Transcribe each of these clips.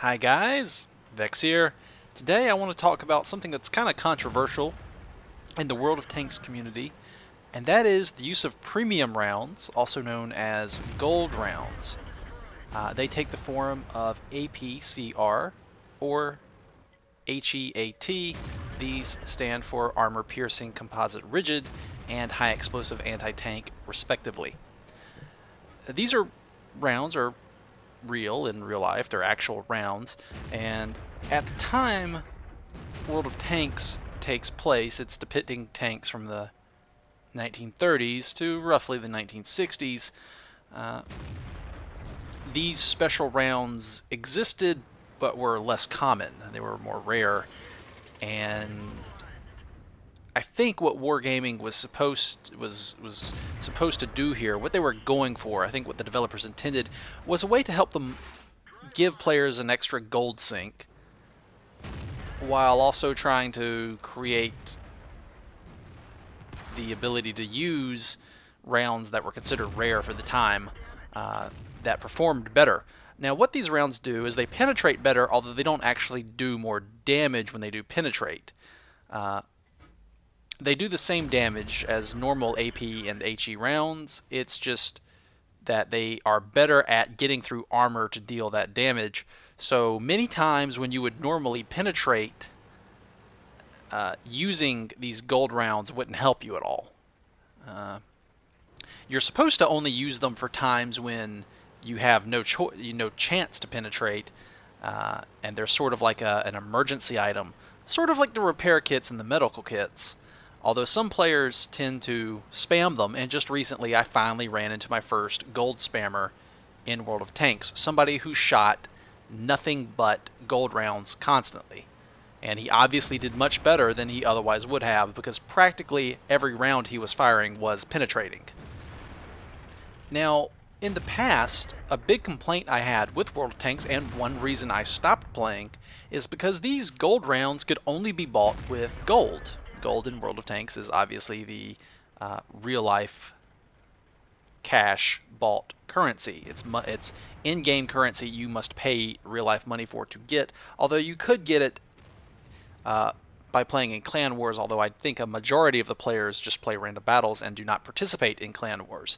Hi guys, Vex here. Today I want to talk about something that's kind of controversial in the World of Tanks community, and that is the use of premium rounds, also known as gold rounds. They take the form of APCR or HEAT. These stand for Armor Piercing Composite Rigid and High Explosive Anti-Tank, respectively. These rounds are real in real life. They're actual rounds. And at the time World of Tanks takes place, it's depicting tanks from the 1930s to roughly the 1960s. These special rounds existed but were less common. They were more rare. And I think what wargaming was supposed to do here, what they were going for, I think what the developers intended, was a way to help them give players an extra gold sink, while also trying to create the ability to use rounds that were considered rare for the time, that performed better. Now, what these rounds do is they penetrate better, although they don't actually do more damage when they do penetrate. They do the same damage as normal AP and HE rounds. It's just that they are better at getting through armor to deal that damage. So many times when you would normally penetrate, using these gold rounds wouldn't help you at all. You're supposed to only use them for times when you have no chance to penetrate, and they're sort of like an emergency item, sort of like the repair kits and the medical kits. Although some players tend to spam them, and just recently I finally ran into my first gold spammer in World of Tanks. Somebody who shot nothing but gold rounds constantly. And he obviously did much better than he otherwise would have, because practically every round he was firing was penetrating. Now, in the past, a big complaint I had with World of Tanks, and one reason I stopped playing, is because these gold rounds could only be bought with gold. Gold in World of Tanks is obviously the real-life cash bought currency. It's in-game currency you must pay real-life money for to get, although you could get it by playing in clan wars, although I think a majority of the players just play random battles and do not participate in clan wars.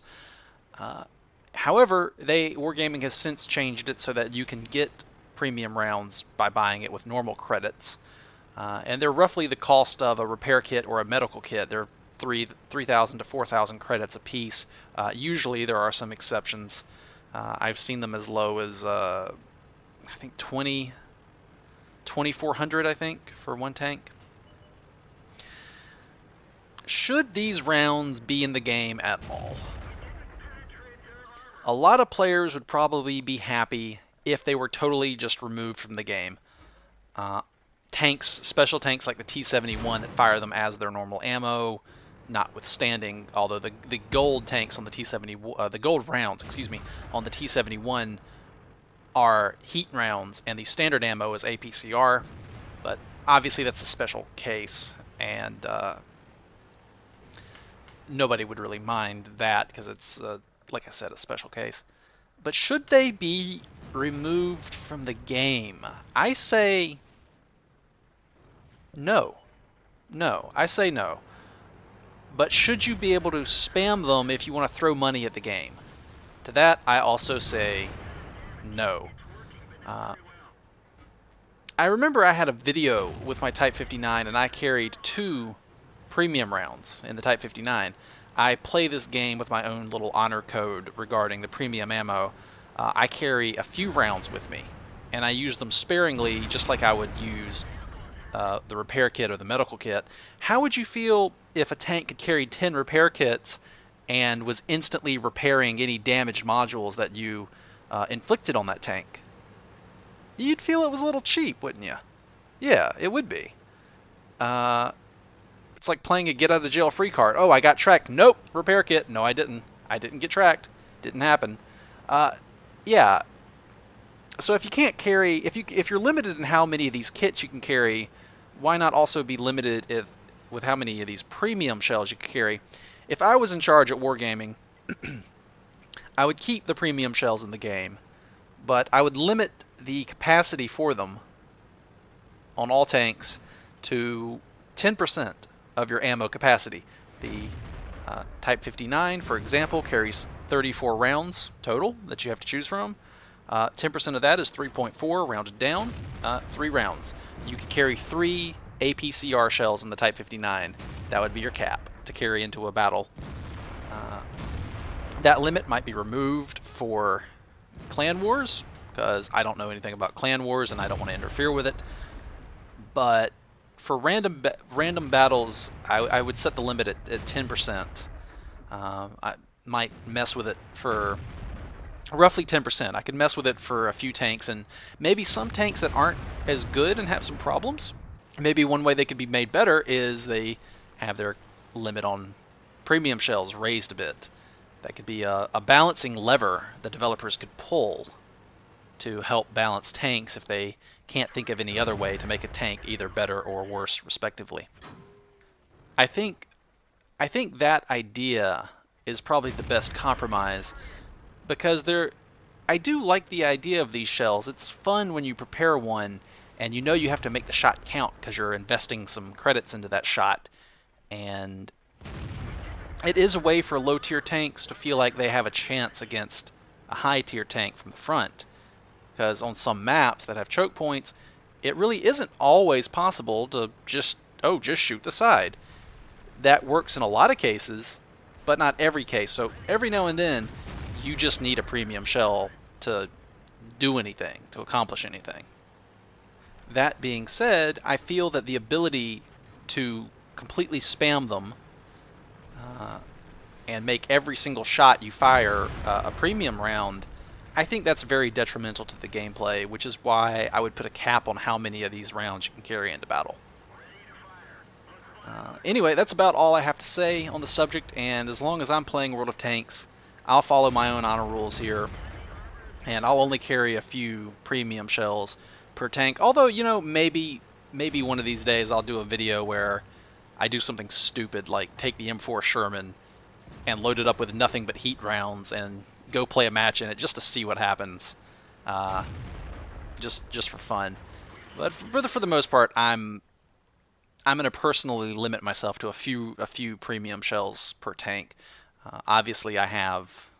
However, Wargaming has since changed it so that you can get premium rounds by buying it with normal credits. And they're roughly the cost of a repair kit or a medical kit. They're 3,000 to 4,000 credits a piece. Usually there are some exceptions. I've seen them as low as I think 2,400 I think for one tank. Should these rounds be in the game at all? A lot of players would probably be happy if they were totally just removed from the game. Tanks, special tanks like the T-71 that fire them as their normal ammo, notwithstanding, although the gold tanks on the T-70, the gold rounds, excuse me, on the T-71 are heat rounds, and the standard ammo is APCR, but obviously that's a special case, and nobody would really mind that because it's, like I said, a special case. But should they be removed from the game? I say no. No. I say no. But should you be able to spam them if you want to throw money at the game? To that, I also say no. I remember I had a video with my Type 59, and I carried 2 premium rounds in the Type 59. I play this game with my own little honor code regarding the premium ammo. I carry a few rounds with me, and I use them sparingly, just like I would use the repair kit or the medical kit. How would you feel if a tank could carry 10 repair kits and was instantly repairing any damaged modules that you inflicted on that tank? You'd feel it was a little cheap, wouldn't you? Yeah, it would be. It's like playing a get out of jail free card. Oh, I got tracked. Nope, repair kit. No, I didn't. I didn't get tracked. Didn't happen. Yeah. So if you can't carry, if you're limited in how many of these kits you can carry, why not also be limited with how many of these premium shells you can carry? If I was in charge at Wargaming, I would keep the premium shells in the game, but I would limit the capacity for them on all tanks to 10% of your ammo capacity. The Type 59, for example, carries 34 rounds total that you have to choose from. 10% of that is 3.4 rounded down, 3 rounds. You could carry 3 APCR shells in the Type 59. That would be your cap to carry into a battle. That limit might be removed for clan wars, because I don't know anything about clan wars and I don't want to interfere with it. But for random battles, I would set the limit at 10%. I might mess with it for roughly 10%. I could mess with it for a few tanks, and maybe some tanks that aren't as good and have some problems. Maybe one way they could be made better is they have their limit on premium shells raised a bit. That could be a balancing lever that developers could pull to help balance tanks if they can't think of any other way to make a tank either better or worse, respectively. I think that idea is probably the best compromise, because I do like the idea of these shells. It's fun when you prepare one and you know you have to make the shot count because you're investing some credits into that shot, and it is a way for low-tier tanks to feel like they have a chance against a high-tier tank from the front. Because on some maps that have choke points, it really isn't always possible to just shoot the side. That works in a lot of cases, but not every case. So every now and then, you just need a premium shell to do anything, to accomplish anything. That being said, I feel that the ability to completely spam them and make every single shot you fire a premium round, I think that's very detrimental to the gameplay, which is why I would put a cap on how many of these rounds you can carry into battle. Anyway, that's about all I have to say on the subject, and as long as I'm playing World of Tanks, I'll follow my own honor rules here, and I'll only carry a few premium shells per tank. Although, you know, maybe one of these days I'll do a video where I do something stupid, like take the M4 Sherman and load it up with nothing but heat rounds and go play a match in it just to see what happens, just for fun. But for the most part, I'm going to personally limit myself to a few premium shells per tank. Obviously, I have,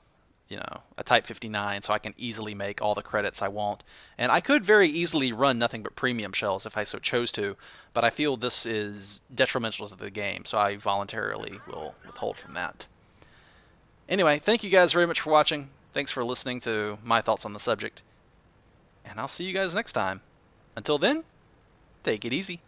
you know, a Type 59, so I can easily make all the credits I want, and I could very easily run nothing but premium shells if I so chose to. But I feel this is detrimental to the game, so I voluntarily will withhold from that. Anyway, thank you guys very much for watching. Thanks for listening to my thoughts on the subject, and I'll see you guys next time. Until then, take it easy.